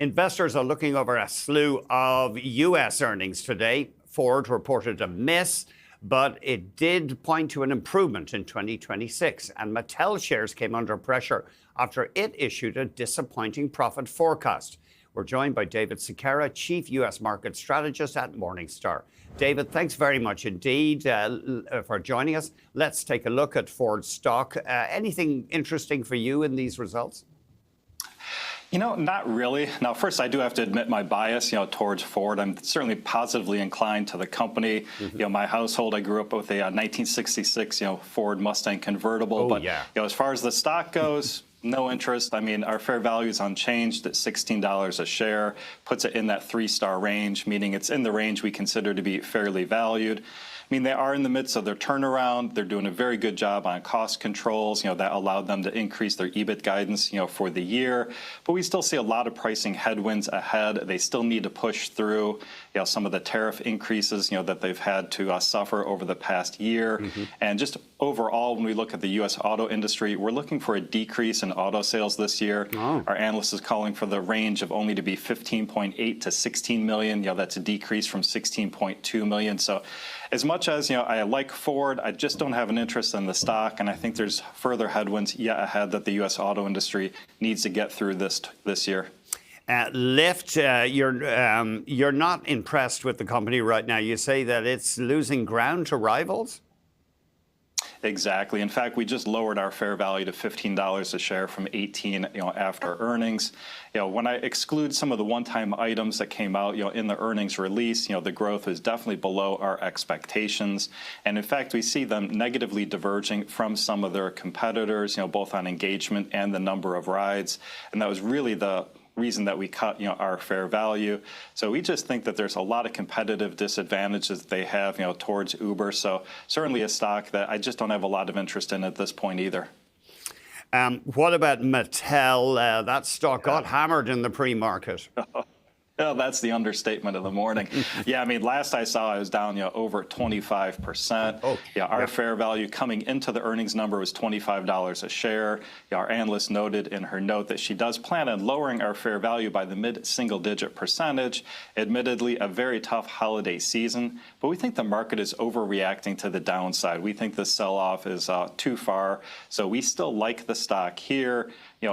Investors are looking over a slew of U.S. earnings today. Ford reported a miss, but it did point to an improvement in 2026. And Mattel shares came under pressure after it issued a disappointing profit forecast. We're joined by David Sekera, Chief U.S. Market Strategist at Morningstar. David, thanks very much indeed for joining us. Let's take a look at Ford stock. Anything interesting for you in these results? Not really. Now, first, I do have to admit my bias, towards Ford. I'm certainly positively inclined to the company. My household, I grew up with a 1966, Ford Mustang convertible. As far as the stock goes, no interest. I mean, our fair value is unchanged at $16 a share, puts it in that 3-star range, meaning it's in the range we consider to be fairly valued. I mean, they are in the midst of their turnaround. They're doing a very good job on cost controls, that allowed them to increase their EBIT guidance, for the year. But we still see a lot of pricing headwinds ahead. They still need to push through, some of the tariff increases, that they've had to suffer over the past year. And just overall, when we look at the U.S. auto industry, we're looking for a decrease in auto sales this year. Our analyst is calling for the range of only to be 15.8 to 16 million. That's a decrease from 16.2 million. So as much as I like Ford, I just don't have an interest in the stock, and I think there's further headwinds yet ahead that the U.S. auto industry needs to get through this year. Lyft, you're not impressed with the company right now. You say that it's losing ground to rivals? Exactly. In fact, we just lowered our fair value to $15 a share from $18, after earnings. When I exclude some of the one-time items that came out, in the earnings release, the growth is definitely below our expectations. And in fact, we see them negatively diverging from some of their competitors, both on engagement and the number of rides. And that was really the reason that we cut, our fair value. So we just think that there's a lot of competitive disadvantages that they have, towards Uber. So certainly a stock that I just don't have a lot of interest in at this point either. What about Mattel? That stock got hammered in the pre-market. Well, that's the understatement of the morning. I mean, last I saw, I was down, over 25%. Our fair value coming into the earnings number was $25 a share. Our analyst noted in her note that she does plan on lowering our fair value by the mid-single-digit percentage. Admittedly, a very tough holiday season, but we think the market is overreacting to the downside. We think the sell-off is too far, so we still like the stock here.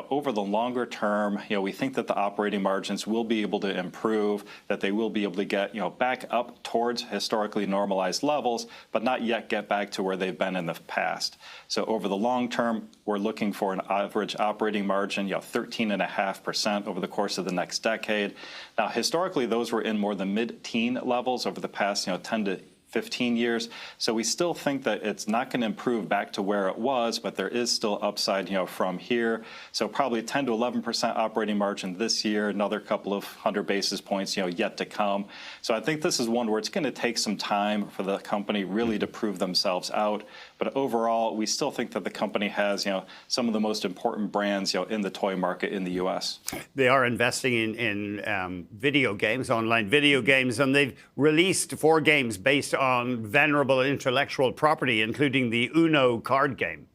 Over the longer term, we think that the operating margins will be able to improve, that they will be able to get, back up towards historically normalized levels, but not yet get back to where they've been in the past. So over the long term, we're looking for an average operating margin, 13.5% over the course of the next decade. Now, historically, those were in more than mid-teen levels over the past, 10 to 15 years. So we still think that it's not going to improve back to where it was, but there is still upside, from here. So probably 10 to 11% operating margin this year, another couple of 100 basis points, yet to come. So I think this is one where it's going to take some time for the company really to prove themselves out. But overall, we still think that the company has, some of the most important brands, in the toy market in the U.S. They are investing in video games, online video games, and they've released 4 games based on venerable intellectual property, including the Uno card game.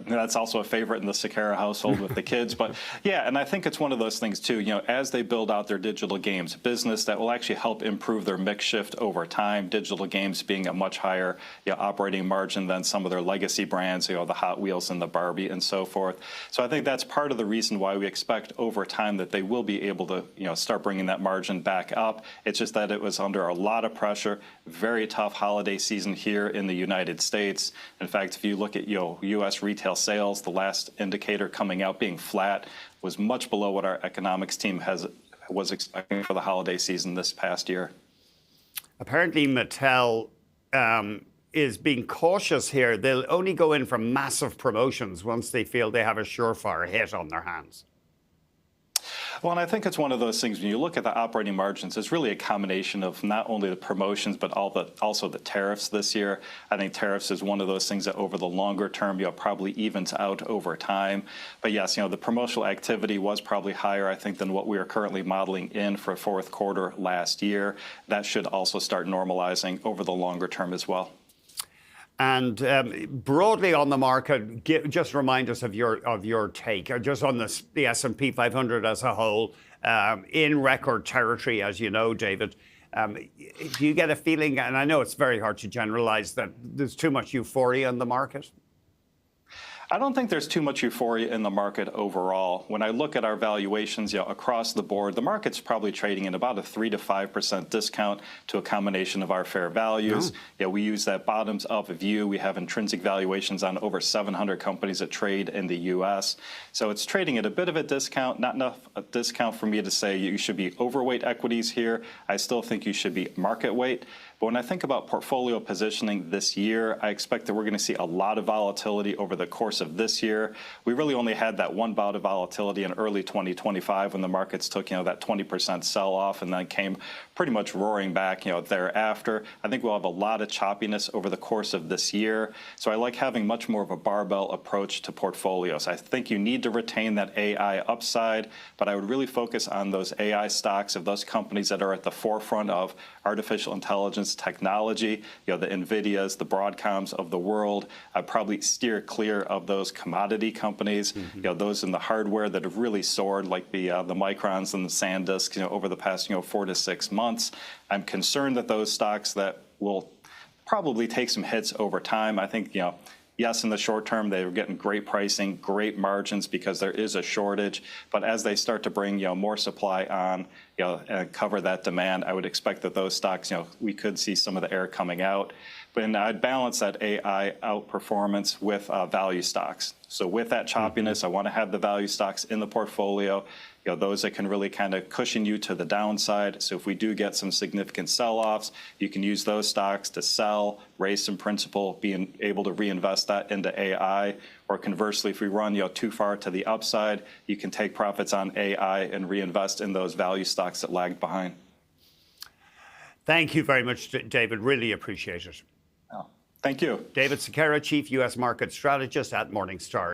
That's also a favorite in the Sekera household with the kids. But and I think it's one of those things too, as they build out their digital games business, that will actually help improve their mix shift over time. Digital games being a much higher operating margin than some of their legacy brands, the Hot Wheels and the Barbie and so forth. So I think that's part of the reason why we expect over time that they will be able to start bringing that margin back up. It's just that it was under a lot of pressure, very tough holiday season here in the United States. In fact, if you look at U.S. retail sales, the last indicator coming out being flat was much below what our economics team was expecting for the holiday season this past year. Apparently, Mattel is being cautious here. They'll only go in for massive promotions once they feel they have a surefire hit on their hands. Well, and I think it's one of those things, when you look at the operating margins, it's really a combination of not only the promotions, but also the tariffs this year. I think tariffs is one of those things that over the longer term, probably evens out over time. But yes, the promotional activity was probably higher, I think, than what we are currently modeling in for fourth quarter last year. That should also start normalizing over the longer term as well. And broadly on the market, just remind us of your take, or just on the S&P 500 as a whole, in record territory, as you know, David. Do you get a feeling, and I know it's very hard to generalize, that there's too much euphoria in the market? I don't think there's too much euphoria in the market overall. When I look at our valuations, across the board, the market's probably trading at about a 3 to 5% discount to a combination of our fair values. We use that bottoms-up view. We have intrinsic valuations on over 700 companies that trade in the U.S. So it's trading at a bit of a discount, not enough a discount for me to say you should be overweight equities here. I still think you should be market weight. But when I think about portfolio positioning this year, I expect that we're going to see a lot of volatility over the course of this year. We really only had that one bout of volatility in early 2025 when the markets took, that 20% sell-off and then came pretty much roaring back, thereafter. I think we'll have a lot of choppiness over the course of this year. So I like having much more of a barbell approach to portfolios. I think you need to retain that AI upside, but I would really focus on those AI stocks of those companies that are at the forefront of artificial intelligence technology, the NVIDIAs, the Broadcoms of the world. I'd probably steer clear of those commodity companies, those in the hardware that have really soared, like the Microns and the SanDisks, over the past 4 to 6 months. I'm concerned that those stocks that will probably take some hits over time. I think, yes, in the short term, they were getting great pricing, great margins because there is a shortage. But as they start to bring, more supply on, and cover that demand, I would expect that those stocks, we could see some of the air coming out. But I'd balance that AI outperformance with value stocks. So with that choppiness, I want to have the value stocks in the portfolio, those that can really kind of cushion you to the downside. So if we do get some significant sell-offs, you can use those stocks to sell, raise some principal, being able to reinvest that into AI. Or conversely, if we run too far to the upside, you can take profits on AI and reinvest in those value stocks that lagged behind. Thank you very much, David. Really appreciate it. Thank you. David Sekera, Chief U.S. Market Strategist at Morningstar.